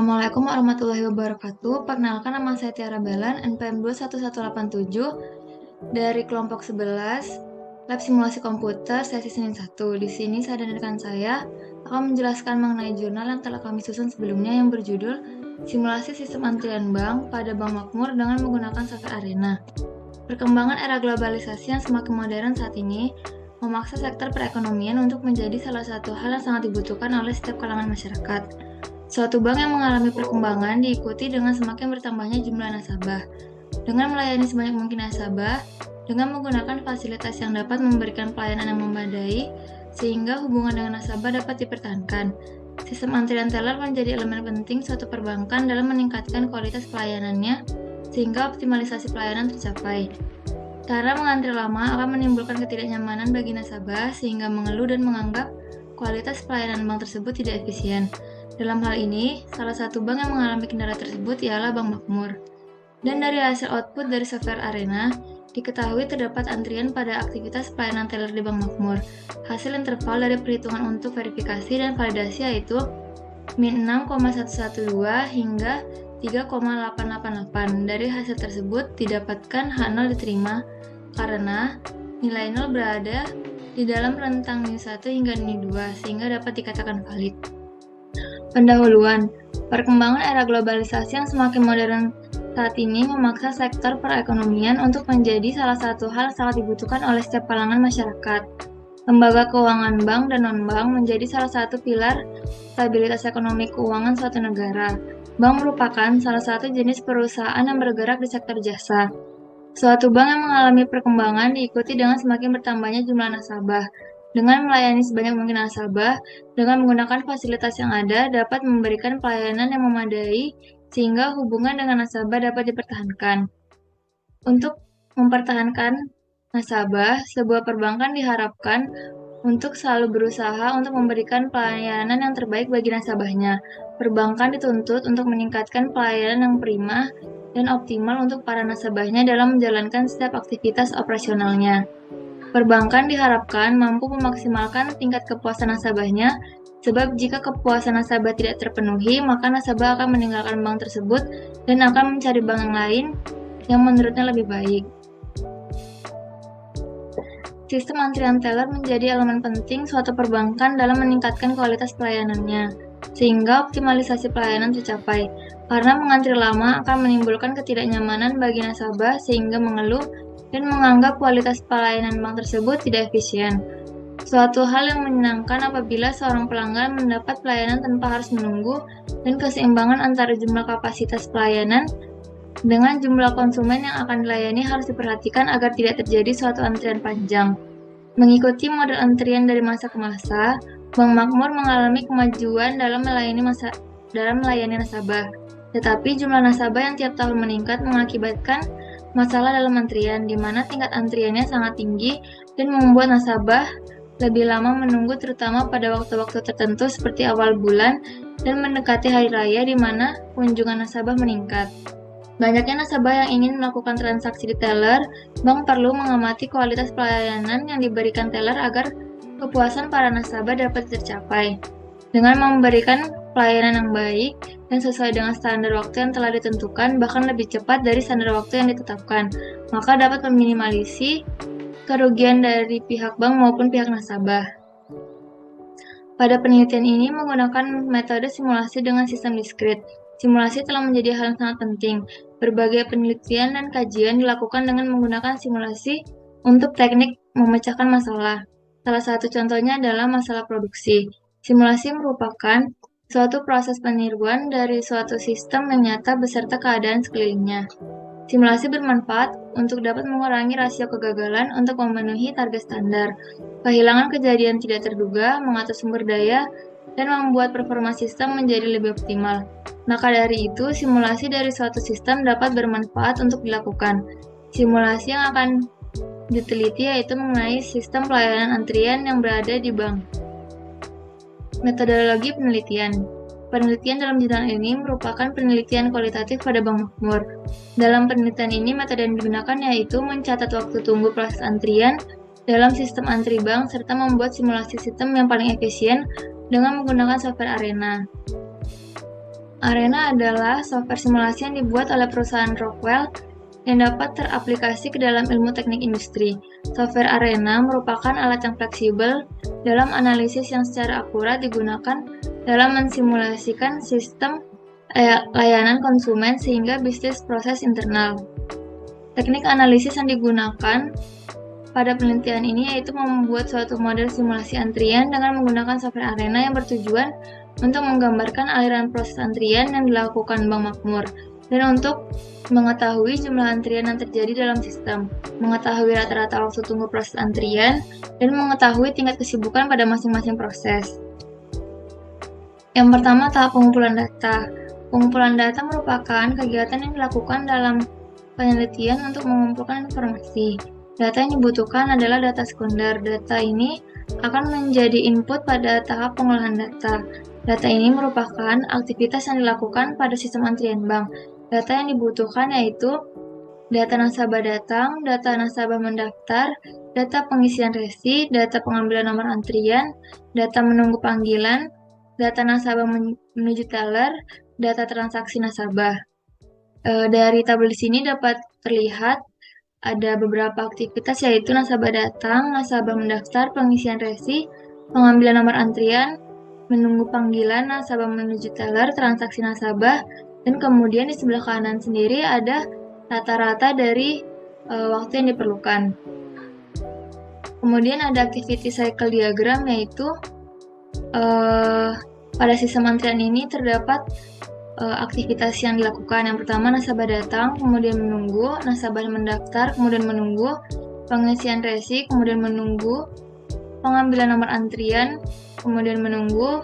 Assalamualaikum warahmatullahi wabarakatuh. Perkenalkan, nama saya Tiara Belan, NPM 21187 dari kelompok 11, Lab Simulasi Komputer, sesi Senin 1. Di sini saya dan rekan saya akan menjelaskan mengenai jurnal yang telah kami susun sebelumnya yang berjudul Simulasi Sistem Antrian Bank pada Bank Makmur dengan menggunakan software Arena. Perkembangan era globalisasi yang semakin modern saat ini memaksa sektor perekonomian untuk menjadi salah satu hal yang sangat dibutuhkan oleh setiap kalangan masyarakat. Suatu bank yang mengalami perkembangan diikuti dengan semakin bertambahnya jumlah nasabah. Dengan melayani sebanyak mungkin nasabah, dengan menggunakan fasilitas yang dapat memberikan pelayanan yang memadai, sehingga hubungan dengan nasabah dapat dipertahankan. Sistem antrian teller menjadi elemen penting suatu perbankan dalam meningkatkan kualitas pelayanannya, sehingga optimalisasi pelayanan tercapai. Cara mengantri lama akan menimbulkan ketidaknyamanan bagi nasabah, sehingga mengeluh dan menganggap kualitas pelayanan bank tersebut tidak efisien. Dalam hal ini, salah satu bank yang mengalami kendala tersebut ialah Bank Makmur. Dan dari hasil output dari software Arena, diketahui terdapat antrian pada aktivitas pelayanan teller di Bank Makmur. Hasil interval dari perhitungan untuk verifikasi dan validasi yaitu min 6,112 hingga 3,888. Dari hasil tersebut didapatkan H0 diterima karena nilai 0 berada di dalam rentang min 1 hingga min 2 sehingga dapat dikatakan valid. Pendahuluan, perkembangan era globalisasi yang semakin modern saat ini memaksa sektor perekonomian untuk menjadi salah satu hal sangat dibutuhkan oleh setiap kalangan masyarakat. Lembaga keuangan bank dan non-bank menjadi salah satu pilar stabilitas ekonomi keuangan suatu negara. Bank merupakan salah satu jenis perusahaan yang bergerak di sektor jasa. Suatu bank yang mengalami perkembangan diikuti dengan semakin bertambahnya jumlah nasabah. Dengan melayani sebanyak mungkin nasabah, dengan menggunakan fasilitas yang ada, dapat memberikan pelayanan yang memadai, sehingga hubungan dengan nasabah dapat dipertahankan. Untuk mempertahankan nasabah, sebuah perbankan diharapkan untuk selalu berusaha untuk memberikan pelayanan yang terbaik bagi nasabahnya. Perbankan dituntut untuk meningkatkan pelayanan yang prima dan optimal untuk para nasabahnya dalam menjalankan setiap aktivitas operasionalnya. Perbankan diharapkan mampu memaksimalkan tingkat kepuasan nasabahnya, sebab jika kepuasan nasabah tidak terpenuhi, maka nasabah akan meninggalkan bank tersebut dan akan mencari bank yang lain yang menurutnya lebih baik. Sistem antrian teller menjadi elemen penting suatu perbankan dalam meningkatkan kualitas pelayanannya, sehingga optimalisasi pelayanan tercapai. Karena mengantri lama akan menimbulkan ketidaknyamanan bagi nasabah sehingga mengeluh dan menganggap kualitas pelayanan bank tersebut tidak efisien. Suatu hal yang menyenangkan apabila seorang pelanggan mendapat pelayanan tanpa harus menunggu, dan keseimbangan antara jumlah kapasitas pelayanan dengan jumlah konsumen yang akan dilayani harus diperhatikan agar tidak terjadi suatu antrian panjang. Mengikuti model antrian dari masa ke masa, Bank Makmur mengalami kemajuan dalam melayani nasabah. Tetapi jumlah nasabah yang tiap tahun meningkat mengakibatkan masalah dalam antrian, di mana tingkat antriannya sangat tinggi dan membuat nasabah lebih lama menunggu, terutama pada waktu-waktu tertentu seperti awal bulan dan mendekati hari raya di mana kunjungan nasabah meningkat. Banyaknya nasabah yang ingin melakukan transaksi di teller, bank perlu mengamati kualitas pelayanan yang diberikan teller agar kepuasan para nasabah dapat tercapai. Dengan memberikan pelayanan yang baik dan sesuai dengan standar waktu yang telah ditentukan, bahkan lebih cepat dari standar waktu yang ditetapkan, maka dapat meminimalisasi kerugian dari pihak bank maupun pihak nasabah. Pada penelitian ini menggunakan metode simulasi dengan sistem diskrit. Simulasi telah menjadi hal yang sangat penting. Berbagai penelitian dan kajian dilakukan dengan menggunakan simulasi untuk teknik memecahkan masalah. Salah satu contohnya adalah masalah produksi. Simulasi merupakan suatu proses peniruan dari suatu sistem yang nyata beserta keadaan sekelilingnya. Simulasi bermanfaat untuk dapat mengurangi rasio kegagalan untuk memenuhi target standar, kehilangan kejadian tidak terduga, mengatur sumber daya, dan membuat performa sistem menjadi lebih optimal. Maka dari itu, simulasi dari suatu sistem dapat bermanfaat untuk dilakukan. Simulasi yang akan diteliti yaitu mengenai sistem pelayanan antrian yang berada di bank. Metodologi penelitian. Penelitian dalam jurnal ini merupakan penelitian kualitatif pada Bank Makmur. Dalam penelitian ini, metode yang digunakan yaitu mencatat waktu tunggu proses antrian dalam sistem antri bank serta membuat simulasi sistem yang paling efisien dengan menggunakan software Arena. Arena adalah software simulasi yang dibuat oleh perusahaan Rockwell yang dapat teraplikasi ke dalam ilmu teknik industri. Software Arena merupakan alat yang fleksibel dalam analisis yang secara akurat digunakan dalam mensimulasikan sistem layanan konsumen sehingga bisnis proses internal. Teknik analisis yang digunakan pada penelitian ini yaitu membuat suatu model simulasi antrian dengan menggunakan software Arena yang bertujuan untuk menggambarkan aliran proses antrian yang dilakukan bank makmur dan untuk mengetahui jumlah antrian yang terjadi dalam sistem, mengetahui rata-rata waktu tunggu proses antrian, dan mengetahui tingkat kesibukan pada masing-masing proses. Yang pertama, tahap pengumpulan data. Pengumpulan data merupakan kegiatan yang dilakukan dalam penelitian untuk mengumpulkan informasi. Data yang dibutuhkan adalah data sekunder. Data ini akan menjadi input pada tahap pengolahan data. Data ini merupakan aktivitas yang dilakukan pada sistem antrian bank. Data yang dibutuhkan yaitu data nasabah datang, data nasabah mendaftar, data pengisian resi, data pengambilan nomor antrian, data menunggu panggilan, data nasabah menuju teller, data transaksi nasabah. Dari tabel di sini dapat terlihat ada beberapa aktivitas yaitu nasabah datang, nasabah mendaftar, pengisian resi, pengambilan nomor antrian, menunggu panggilan, nasabah menuju teller, transaksi nasabah, dan kemudian di sebelah kanan sendiri ada rata-rata dari waktu yang diperlukan. Kemudian ada activity cycle diagram yaitu pada sistem antrian ini terdapat aktivitas yang dilakukan. Yang pertama nasabah datang, kemudian menunggu, nasabah mendaftar, kemudian menunggu, pengisian resi, kemudian menunggu, pengambilan nomor antrian, kemudian menunggu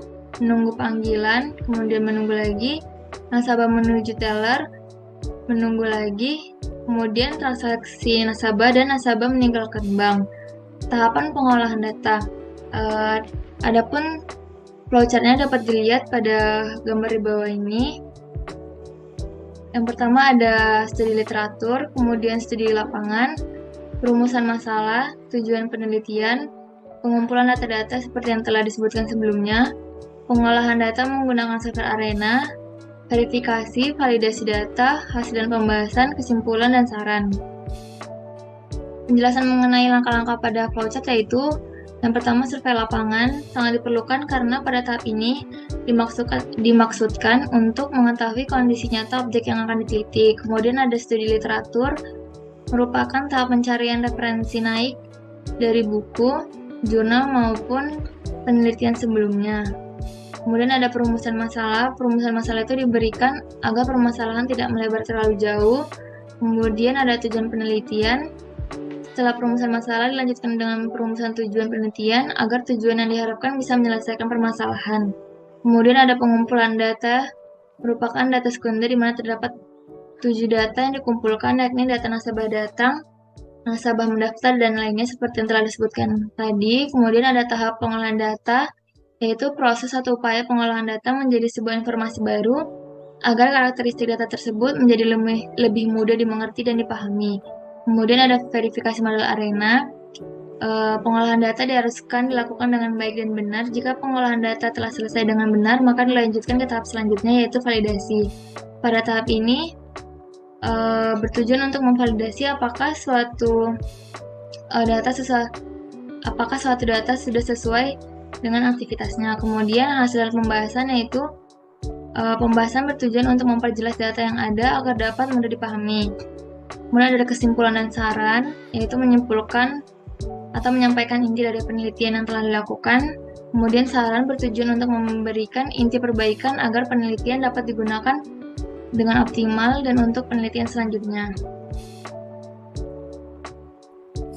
panggilan, kemudian menunggu lagi, nasabah menuju teller, menunggu lagi, kemudian transaksi nasabah dan nasabah meninggalkan bank. Tahapan pengolahan data. Adapun flowchart-nya dapat dilihat pada gambar di bawah ini. Yang pertama ada studi literatur, kemudian studi lapangan, perumusan masalah, tujuan penelitian, pengumpulan data-data seperti yang telah disebutkan sebelumnya, pengolahan data menggunakan software Arena, verifikasi, validasi data, hasil dan pembahasan, kesimpulan, dan saran. Penjelasan mengenai langkah-langkah pada flowchart yaitu yang pertama, survei lapangan sangat diperlukan karena pada tahap ini dimaksudkan untuk mengetahui kondisi nyata objek yang akan diteliti. Kemudian ada studi literatur, merupakan tahap pencarian referensi naik dari buku, jurnal maupun penelitian sebelumnya. Kemudian ada perumusan masalah. Perumusan masalah itu diberikan agar permasalahan tidak melebar terlalu jauh. Kemudian ada tujuan penelitian. Setelah perumusan masalah dilanjutkan dengan perumusan tujuan penelitian agar tujuan yang diharapkan bisa menyelesaikan permasalahan. Kemudian ada pengumpulan data, merupakan data sekunder di mana terdapat 7 data yang dikumpulkan, yakni data nasabah datang, nasabah mendaftar, dan lainnya seperti yang telah disebutkan tadi. Kemudian ada tahap pengolahan data, yaitu proses atau upaya pengolahan data menjadi sebuah informasi baru agar karakteristik data tersebut menjadi lebih mudah dimengerti dan dipahami. Kemudian ada verifikasi model Arena. Pengolahan data diharuskan dilakukan dengan baik dan benar. Jika pengolahan data telah selesai dengan benar, maka dilanjutkan ke tahap selanjutnya yaitu validasi. Pada tahap ini bertujuan untuk memvalidasi apakah suatu data sudah sesuai dengan aktivitasnya. Kemudian hasil pembahasan yaitu pembahasan bertujuan untuk memperjelas data yang ada agar dapat mudah dipahami. Kemudian ada kesimpulan dan saran, yaitu menyimpulkan atau menyampaikan inti dari penelitian yang telah dilakukan. Kemudian saran bertujuan untuk memberikan inti perbaikan agar penelitian dapat digunakan dengan optimal dan untuk penelitian selanjutnya.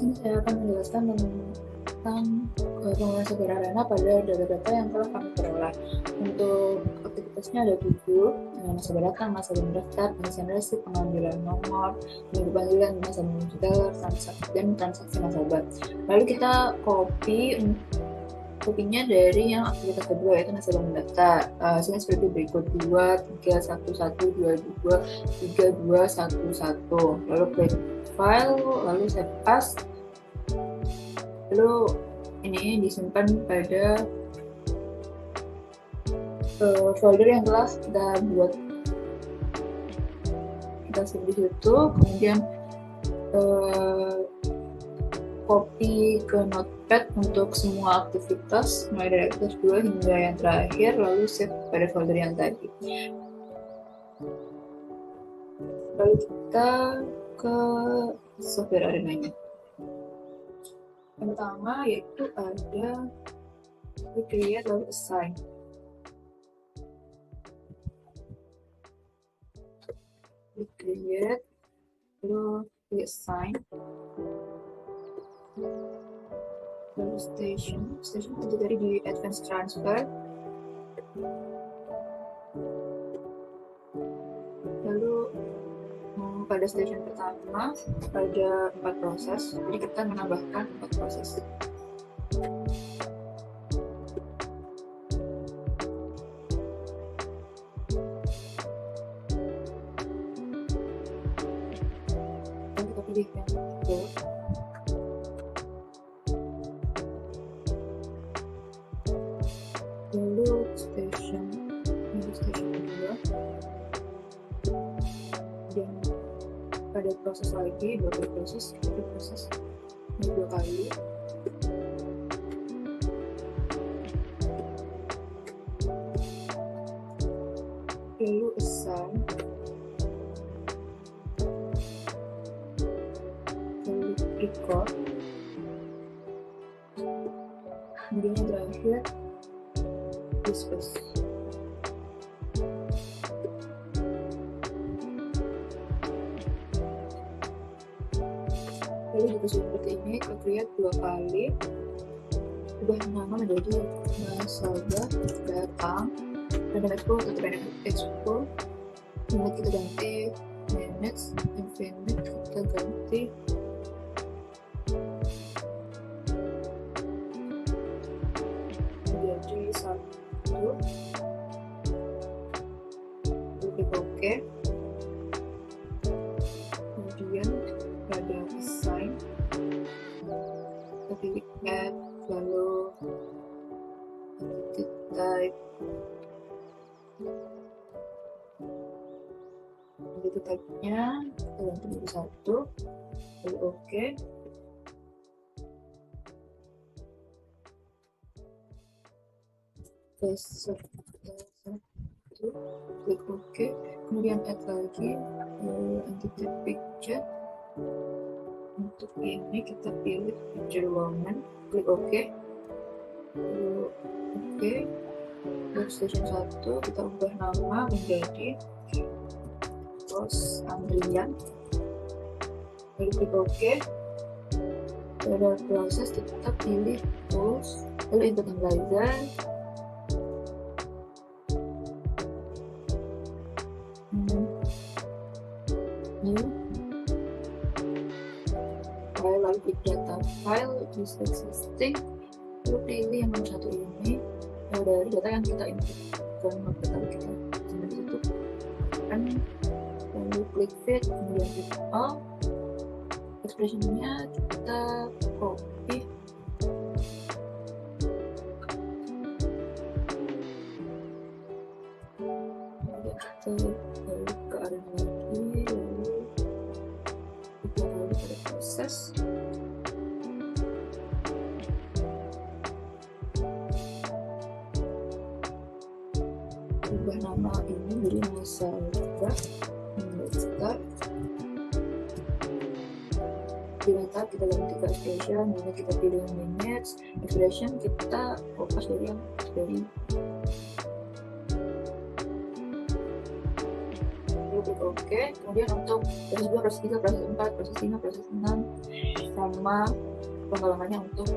Ini saya akan menjelaskan tentang penggunaan software Arena pada data-data yang telah kami peroleh. Untuk aktivitasnya ada 7, nasabah datang, nasabah mendaftar, pengisian resi, pengambilan nomor, menunggu panggilan, nasabah menuju teller, transaksi nasabah. Lalu kita kopinya dari yang aktivitas kedua yaitu nasabah mendaftar. Hasilnya seperti berikut: 2, 3, 1, 1, 2, 2, 3, 2, 1, 1. Lalu create file, lalu save as. Lalu ini disimpan pada folder yang telah kita buat, kita save di situ, kemudian copy ke notepad untuk semua aktivitas mulai dari aktivitas 2 hingga yang terakhir, lalu save pada folder yang tadi. Lalu kita ke software Arena-nya. Yang pertama yaitu ada create lalu assign. Create lalu assign, lalu station itu dari di advanced transfer, lalu pada station pertama ada 4 proses, jadi kita menambahkan 4 proses. Dan kita pilih yang itu. Lalu station kedua, dan pada proses lagi 2 kali proses, kita proses 2 kali. Lalu assign, lalu record, kemudian yang terakhir discuss. Lalu jika sudah seperti ini, kita create 2 kali, ubah nama menjadi nasabah datang, dan expo atau training expo, kemudian kita ganti manage, infinite kita ganti menjadi 1, lalu klik OK, kemudian pada assign kita pilih add, lalu type menjadi type-nya kita ganti menjadi 1, lalu OK, klik OK, kemudian add lagi entity picture. Untuk ini kita pilih picture woman, klik OK, lalu OK, workstation 1 kita ubah nama menjadi Rose Andrian, lalu klik OK. Pada proses kita pilih tools, lalu input analyzer, new file, lalu klik data file, use existing, lalu pilih yang nomor 1 ini, dari data yang kita inputkan, maka kita sampai di situ, dan lalu klik fit, kemudian klik all, expressionnya kita copy, kemudian kita balik ke Arena lagi, lalu kita balik pada proses, ubah nama ini jadi nasabah mendaftar. Di meta kita ganti ke expression, mana kita pilih yang minutes, expression kita fokus dari yang dari klik OK, kemudian untuk proses 2, proses 3, proses 4, proses 5, proses 6 sama langkah-langkahnya untuk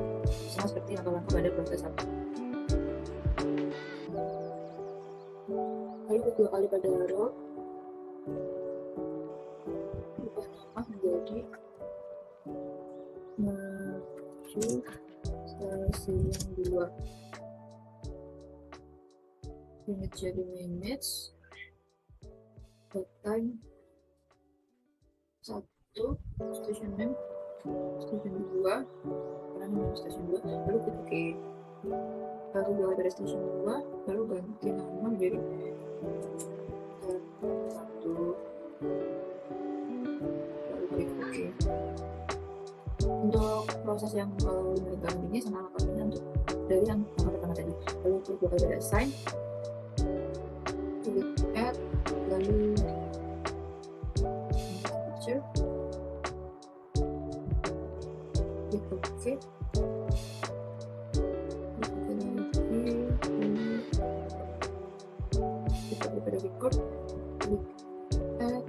sama seperti langkah-langkah pada proses 1. Lalu kedua kali pada row, ubah nama menjadi maju stasiun 2, unit jadi minutes, time 1, station name station 2, karena nama station 2, lalu klik OK. lalu mulai dari station 2, lalu ganti nama menjadi 1, lalu klik OK. Untuk proses yang memegang ini sama lakukannya untuk dari yang pertama tadi. Lalu klik dari assign, klik add, lalu picture, klik OK. Pada record, klik add,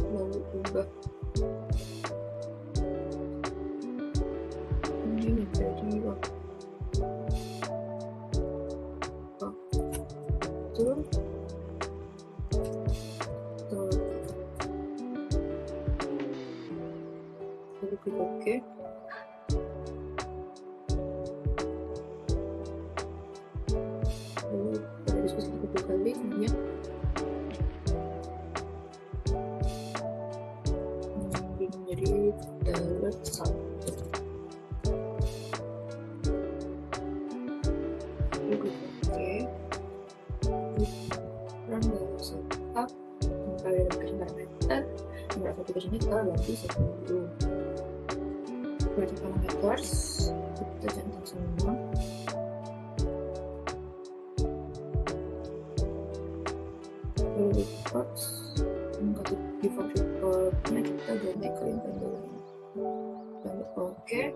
lalu ubah ini menjadi waktu lalu klik OK. Lalu pada diskusi kedua kali, kemudian menjadi $1. Lalu klik OK. Run lalu setup, pada application parameter, nomor application ini kita ganti 10. Berarti parameters kita centang semua. Lalu reports, untuk default reportnya kita ganti ke inventory. Lalu OK,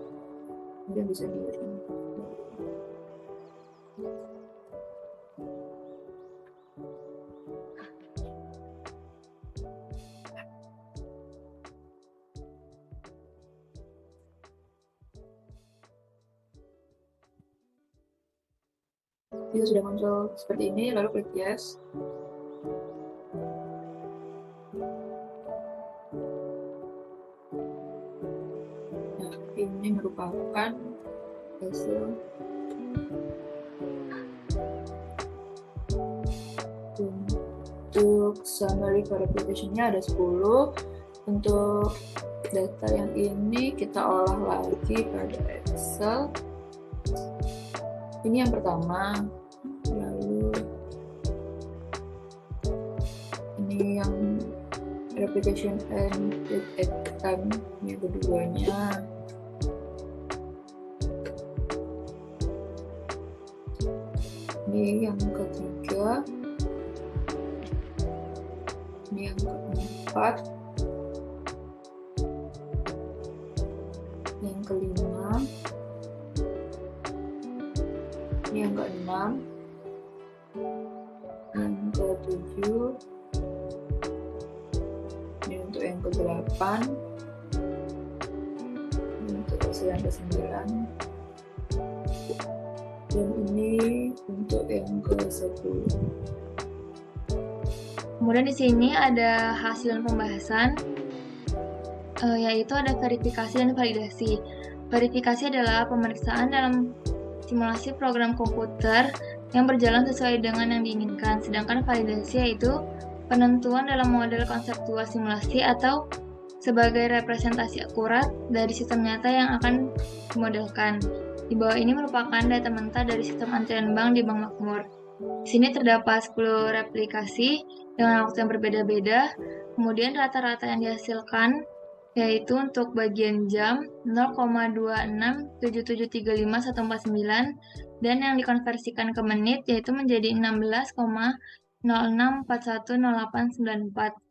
kemudian bisa di-run. Jika sudah muncul seperti ini, lalu klik yes. Nah, ini merupakan hasil untuk summary for application-nya ada 10. Untuk data yang ini kita olah lagi pada Excel. Ini yang pertama, lalu ini yang replication and read time yang keduanya. Ini yang ketiga, ini yang keempat, yang kelima, ini yang keenam, yang ketujuh, ini untuk yang ke-8, ini untuk yang ke-9, dan ini untuk yang ke-10. Kemudian di sini ada hasil pembahasan, yaitu ada verifikasi dan validasi. Verifikasi adalah pemeriksaan dalam simulasi program komputer yang berjalan sesuai dengan yang diinginkan, sedangkan validasi yaitu penentuan dalam model konseptual simulasi atau sebagai representasi akurat dari sistem nyata yang akan dimodelkan. Di bawah ini merupakan data mentah dari sistem antrian bank di Bank Makmur. Di sini terdapat 10 replikasi dengan waktu yang berbeda-beda, kemudian rata-rata yang dihasilkan yaitu untuk bagian jam 0,267735,149 dan yang dikonversikan ke menit yaitu menjadi 16,06410894.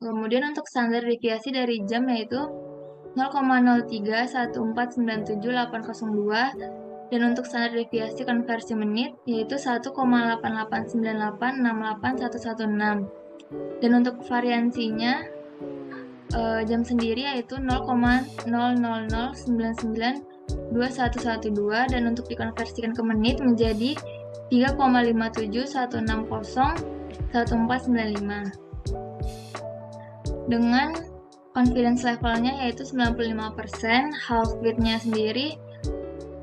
Kemudian untuk standar deviasi dari jam yaitu 0,031497,802 dan untuk standar deviasi konversi menit yaitu 1,889868,116. Dan untuk variansinya jam sendiri yaitu 0,0009921112 dan untuk dikonversikan ke menit menjadi 3,5716011495 dengan confidence levelnya yaitu 95%, half width-nya sendiri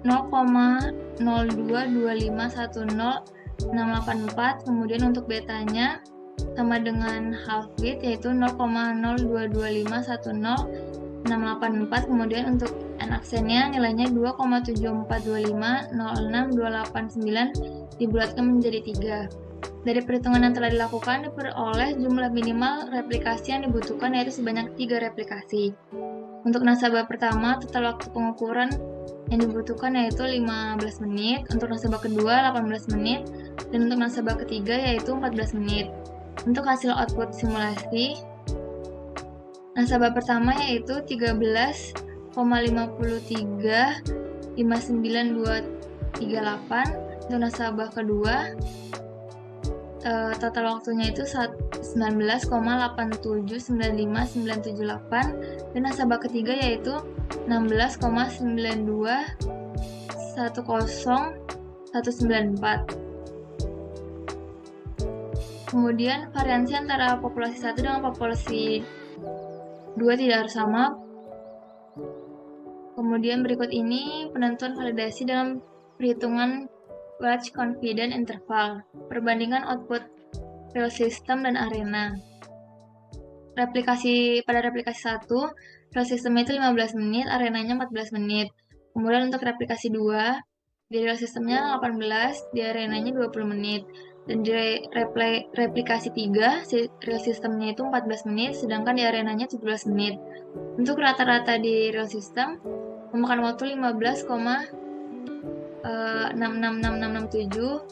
0,022510,684, kemudian untuk betanya sama dengan half width yaitu 0,022510,684, kemudian untuk dan aksennya nilainya 2,742506289 dibulatkan menjadi 3. Dari perhitungan yang telah dilakukan diperoleh jumlah minimal replikasi yang dibutuhkan yaitu sebanyak 3 replikasi. Untuk nasabah pertama, total waktu pengukuran yang dibutuhkan yaitu 15 menit, untuk nasabah kedua 18 menit, dan untuk nasabah ketiga yaitu 14 menit. Untuk hasil output simulasi, nasabah pertama yaitu 13,5359238, untuk nasabah kedua total waktunya itu 19,8795978, dan nasabah ketiga yaitu 16,9210194. Kemudian variansi antara populasi 1 dengan populasi 2 tidak harus sama. Kemudian berikut ini penentuan validasi dalam perhitungan Large Confidence Interval, perbandingan output real system dan arena. Pada replikasi 1, real systemnya itu 15 menit, arenanya 14 menit. Kemudian untuk replikasi 2, di real systemnya 18, di arenanya 20 menit. Dan di replikasi 3, real systemnya itu 14 menit, sedangkan di arenanya 17 menit. Untuk rata-rata di real system, memakan waktu 15,66667,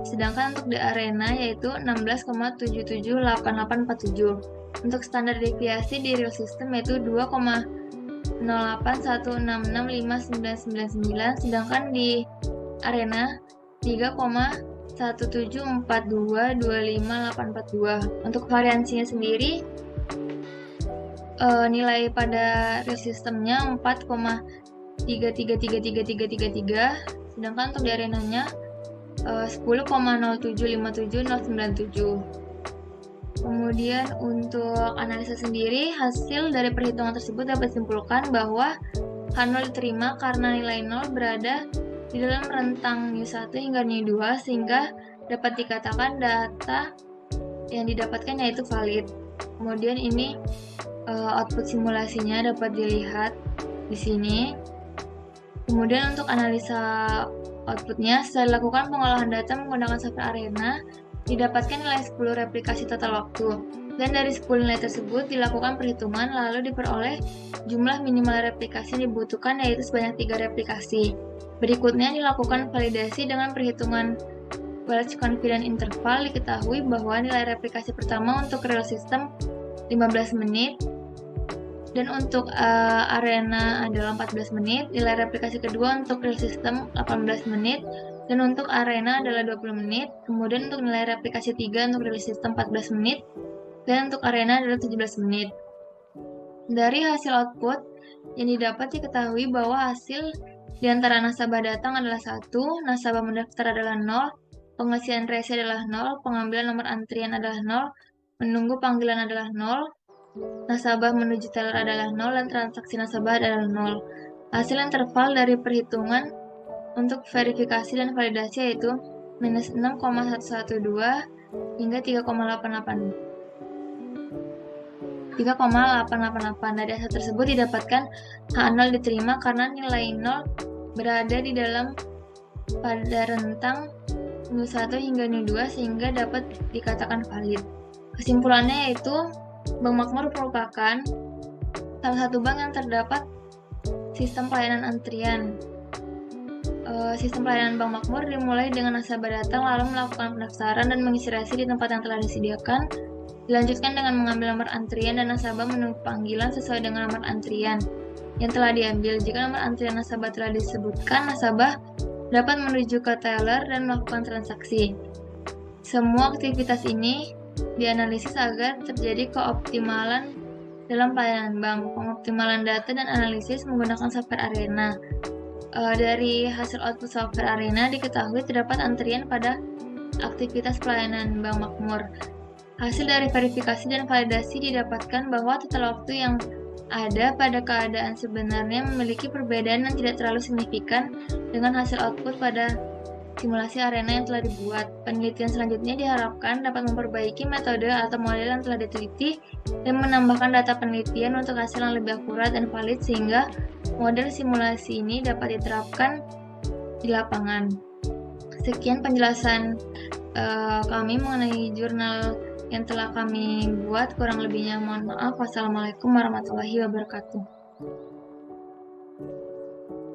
sedangkan untuk di arena yaitu 16,778847. Untuk standar deviasi di real system yaitu 2,081665999, sedangkan di arena 3,174225842. Untuk variansinya sendiri, nilai pada real systemnya 4,3333333, sedangkan untuk di arenanya 10,0757097. Kemudian untuk analisa sendiri, hasil dari perhitungan tersebut dapat disimpulkan bahwa H0 diterima karena nilai 0 berada di dalam rentang N1 hingga N2, sehingga dapat dikatakan data yang didapatkan yaitu valid. Kemudian ini output simulasinya dapat dilihat di sini. Kemudian untuk analisa outputnya, setelah dilakukan pengolahan data menggunakan software Arena, didapatkan nilai 10 replikasi total waktu. Dan dari 10 nilai tersebut dilakukan perhitungan, lalu diperoleh jumlah minimal replikasi yang dibutuhkan yaitu sebanyak 3 replikasi. Berikutnya dilakukan validasi dengan perhitungan Large Confidence Interval. Diketahui bahwa nilai replikasi pertama untuk real system 15 menit, dan untuk arena adalah 14 menit, nilai replikasi kedua untuk real system 18 menit, dan untuk arena adalah 20 menit, kemudian untuk nilai replikasi 3 untuk real system 14 menit, dan untuk arena adalah 17 menit. Dari hasil output yang didapat diketahui bahwa hasil di antara nasabah datang adalah 1, nasabah mendaftar adalah 0, pengisian resi adalah 0, pengambilan nomor antrian adalah 0, menunggu panggilan adalah 0, nasabah menuju teller adalah 0, dan transaksi nasabah adalah 0. Hasil interval dari perhitungan untuk verifikasi dan validasi yaitu minus 6,112 hingga 3,888. Dari hasil tersebut didapatkan H0 diterima karena nilai 0 berada di dalam pada rentang N1 hingga N2 sehingga dapat dikatakan valid. Kesimpulannya yaitu Bank Makmur merupakan salah satu bank yang terdapat sistem pelayanan antrian. Sistem pelayanan Bank Makmur dimulai dengan nasabah datang lalu melakukan pendaftaran dan mengisi resi di tempat yang telah disediakan, dilanjutkan dengan mengambil nomor antrian dan nasabah menunggu panggilan sesuai dengan nomor antrian yang telah diambil. Jika nomor antrian nasabah telah disebutkan, nasabah dapat menuju ke teller dan melakukan transaksi. Semua aktivitas ini dianalisis agar terjadi keoptimalan dalam pelayanan bank. Pengoptimalan data dan analisis menggunakan software Arena. Dari hasil output software Arena diketahui terdapat antrian pada aktivitas pelayanan Bank Makmur. Hasil dari verifikasi dan validasi didapatkan bahwa total waktu yang ada pada keadaan sebenarnya memiliki perbedaan yang tidak terlalu signifikan dengan hasil output pada simulasi arena yang telah dibuat. Penelitian selanjutnya diharapkan dapat memperbaiki metode atau model yang telah diteliti dan menambahkan data penelitian untuk hasil yang lebih akurat dan valid sehingga model simulasi ini dapat diterapkan di lapangan. Sekian penjelasan kami mengenai jurnal yang telah kami buat. Kurang lebihnya mohon maaf. Wassalamualaikum warahmatullahi wabarakatuh.